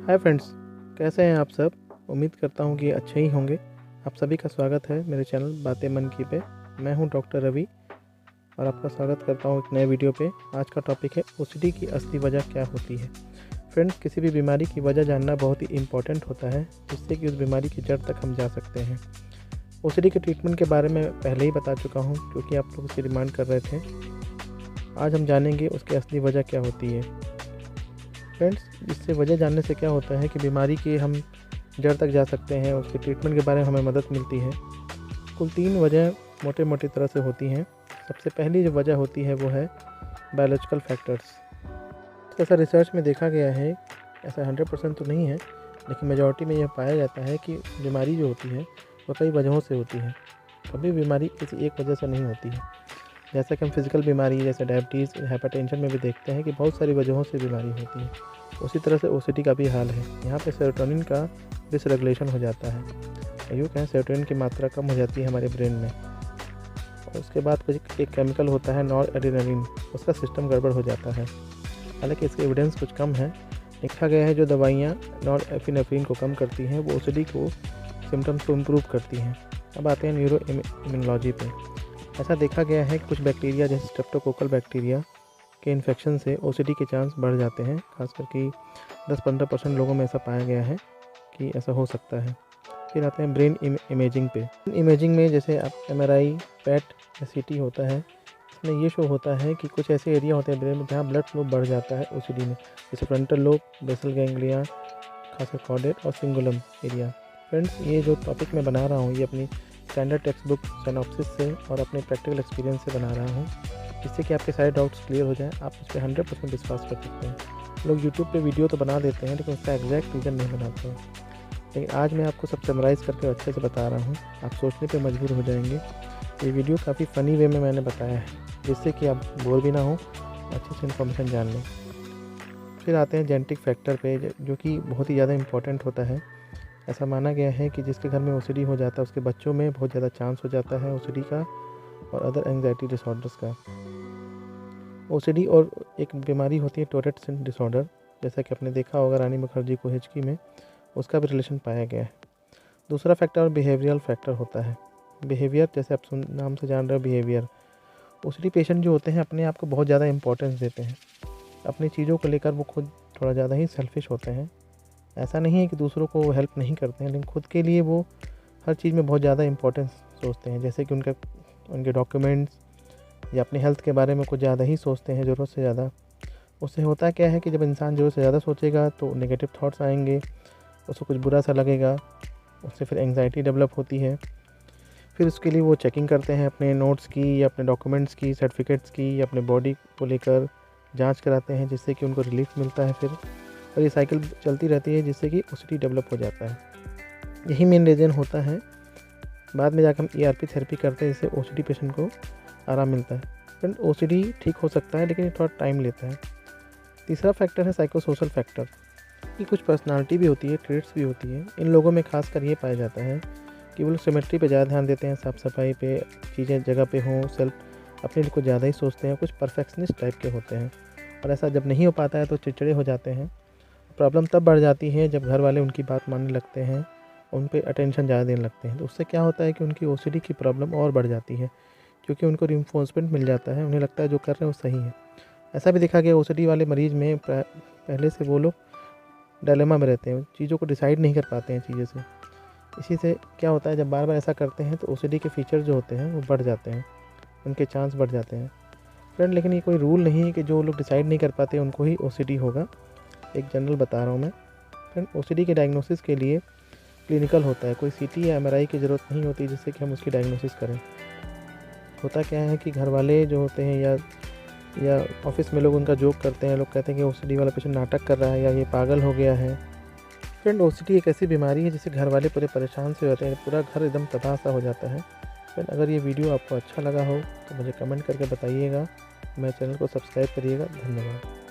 Hi friends, कैसे हैं आप सब। उम्मीद करता हूँ कि अच्छे ही होंगे। आप सभी का स्वागत है मेरे चैनल बातें मन की पे। मैं हूँ डॉक्टर रवि और आपका स्वागत करता हूँ एक नए वीडियो पे। आज का टॉपिक है ओसीडी की असली वजह क्या होती है। फ्रेंड्स, किसी भी बीमारी की वजह जानना बहुत ही इम्पॉर्टेंट होता है, जिससे कि उस बीमारी की जड़ तक हम जा सकते हैं। ओसीडी के ट्रीटमेंट के बारे में पहले ही बता चुका हूँ, क्योंकि आप लोग उसकी डिमांड कर रहे थे। आज हम जानेंगे उसकी असली वजह क्या होती है। फ्रेंड्स, इससे वजह जानने से क्या होता है कि बीमारी की हम जड़ तक जा सकते हैं, उसके ट्रीटमेंट के बारे में हमें मदद मिलती है। कुल 3 वजह मोटे तरह से होती हैं। सबसे पहली जो वजह होती है वो है बायोलॉजिकल फैक्टर्स। ऐसा रिसर्च में देखा गया है, ऐसा 100% तो नहीं है, लेकिन मेजॉरिटी में यह पाया जाता है कि बीमारी जो होती है वो कई वजहों से होती है। कभी बीमारी किसी एक वजह से नहीं होती है। जैसा कि हम फिज़िकल बीमारी जैसे डायबिटीज़, हाइपरटेंशन में भी देखते हैं कि बहुत सारी वजहों से बीमारी होती है। उसी तरह से ओसीडी का भी हाल है। यहाँ पे सेरोटोनिन का डिसरेगुलेशन हो जाता है। यूँ कहें, सेरोटोनिन की मात्रा कम हो जाती है हमारे ब्रेन में, और उसके बाद कुछ एक केमिकल होता है नॉरएड्रेनालिन, उसका सिस्टम गड़बड़ हो जाता है। हालांकि इसके एविडेंस कुछ कम है। देखा गया है जो दवाइयाँ नॉरएपिनेफ्रिन को कम करती हैं वो ओसीडी को सिम्टम्स को इम्प्रूव करती हैं। अब आते हैं न्यूरो इम्यूनोलॉजी पे। ऐसा देखा गया है कि कुछ बैक्टीरिया जैसे स्ट्रेप्टोकोकल बैक्टीरिया के इन्फेक्शन से ओसीडी के चांस बढ़ जाते हैं। खासकर कि 10-15% लोगों में ऐसा पाया गया है कि ऐसा हो सकता है। फिर आते हैं ब्रेन इमेजिंग पे। इमेजिंग में जैसे आप एमआरआई, पैट या सीटी होता है, इसमें ये शो होता है कि कुछ ऐसे एरिया होते हैं ब्रेन में जहाँ ब्लड फ्लो बढ़ जाता है ओसीडी में, जैसे फ्रंटल लोब, बेसल गैंग्लिया, खासकर कॉर्डेट और सिंगुलम एरिया। फ्रेंड्स, ये जो टॉपिक मैं बना रहा हूँ ये अपनी स्टैंडर्ड टेक्स्ट बुक सिनॉप्सिस से और अपने प्रैक्टिकल एक्सपीरियंस से बना रहा हूँ, जिससे कि आपके सारे डाउट्स क्लियर हो जाएं। आप उस पर 100% विश्वास कर सकते हैं। लोग यूट्यूब पे वीडियो तो बना देते हैं, लेकिन उसका एग्जैक्ट रीज़न नहीं बनाते हैं। लेकिन आज मैं आपको सब समराइज़ करके अच्छे से बता रहा हूँ, आप सोचने पे मजबूर हो जाएंगे। ये वीडियो काफ़ी फ़नी वे में मैंने बताया है, जिससे कि आप बोर भी ना हो, अच्छे से इन्फॉर्मेशन जान लें। फिर आते हैं जेनेटिक फैक्टर पे, जो कि बहुत ही ज़्यादा इम्पॉर्टेंट होता है। ऐसा माना गया है कि जिसके घर में ओसीडी हो जाता है उसके बच्चों में बहुत ज़्यादा चांस हो जाता है ओसीडी का और अदर एंग्जाइटी डिसऑर्डर्स का। ओसीडी और एक बीमारी होती है टोरेट डिसऑर्डर, जैसा कि आपने देखा होगा रानी मुखर्जी को हिचकी में, उसका भी रिलेशन पाया गया है। दूसरा फैक्टर बिहेवियरल फैक्टर होता है। बिहेवियर, जैसे आप नाम से जान रहे हो, बिहेवियर। ओसीडी पेशेंट जो होते हैं अपने आप को बहुत ज़्यादा इंपॉर्टेंस देते हैं। अपनी चीज़ों को लेकर वो खुद थोड़ा ज़्यादा ही सेल्फिश होते हैं। ऐसा नहीं है कि दूसरों को हेल्प नहीं करते हैं, लेकिन खुद के लिए वो हर चीज़ में बहुत ज़्यादा इंपॉर्टेंस सोचते हैं। जैसे कि उनके डॉक्यूमेंट्स या अपनी हेल्थ के बारे में कुछ ज़्यादा ही सोचते हैं, ज़रूरत से ज़्यादा। उससे होता क्या है कि जब इंसान ज़रूरत से ज़्यादा सोचेगा तो नेगेटिव थॉट्स आएंगे, उसको कुछ बुरा सा लगेगा, उससे फिर एंग्जाइटी डेवलप होती है। फिर उसके लिए वो चेकिंग करते हैं अपने नोट्स की या अपने डॉक्यूमेंट्स की, सर्टिफिकेट्स की, या अपने बॉडी को लेकर जांच कराते हैं, जिससे कि उनको रिलीफ मिलता है फिर। और ये साइकिल चलती रहती है, जिससे कि ओसीडी डेवलप हो जाता है। यही मेन रीज़न होता है। बाद में जाकर हम ईआरपी थेरेपी करते हैं, जिससे ओसीडी पेशेंट को आराम मिलता है। फ्रेंड, ओसीडी ठीक हो सकता है, लेकिन ये थोड़ा टाइम लेता है। तीसरा फैक्टर है साइकोसोशल फैक्टर। ये कुछ पर्सनालिटी भी होती है, ट्रेट्स भी होती है। इन लोगों में खासकर ये पाया जाता है कि वो लोग सिमेट्री पे ज़्यादा ध्यान देते हैं, साफ़ सफाई पे, चीज़ें जगह पे हों, सेल्फ अपने लिए कुछ ज़्यादा ही सोचते हैं, कुछ परफेक्शनिस्ट टाइप के होते हैं। और ऐसा जब नहीं हो पाता है तो चिड़चिड़े हो जाते हैं। प्रॉब्लम तब बढ़ जाती है जब घर वाले उनकी बात मानने लगते हैं, उन पे अटेंशन ज़्यादा देने लगते हैं। तो उससे क्या होता है कि उनकी ओसीडी की प्रॉब्लम और बढ़ जाती है, क्योंकि उनको रिइंफोर्समेंट मिल जाता है, उन्हें लगता है जो कर रहे हैं वो सही है। ऐसा भी देखा गया ओसीडी वाले मरीज़ में पहले से वो लोग डायलेमा में रहते हैं, चीज़ों को डिसाइड नहीं कर पाते हैं चीज़ें से। इसी से क्या होता है, जब बार बार ऐसा करते हैं तो ओसीडी के फीचर जो होते हैं वो बढ़ जाते हैं, उनके चांस बढ़ जाते हैं। फ्रेंड, लेकिन ये कोई रूल नहीं है कि जो लोग डिसाइड नहीं कर पाते उनको ही ओसीडी होगा। एक जनरल बता रहा हूँ मैं। फ्रेंड, ओसीडी के डायग्नोसिस के लिए क्लिनिकल होता है, कोई सीटी या एमआरआई की ज़रूरत नहीं होती जिससे कि हम उसकी डायग्नोसिस करें। होता क्या है कि घर वाले जो होते हैं या ऑफिस में लोग उनका जोक करते हैं, लोग कहते हैं कि ओसीडी वाला पेशेंट नाटक कर रहा है या ये पागल हो गया है। फ्रेंड, ओसीडी एक ऐसी बीमारी है जिससे घर वाले पूरे परेशान से होते हैं, पूरा घर एकदम तबाह सा हो जाता है। फ्रेंड, अगर ये वीडियो आपको अच्छा लगा हो तो मुझे कमेंट करके बताइएगा। मेरे चैनल को सब्सक्राइब करिएगा। धन्यवाद।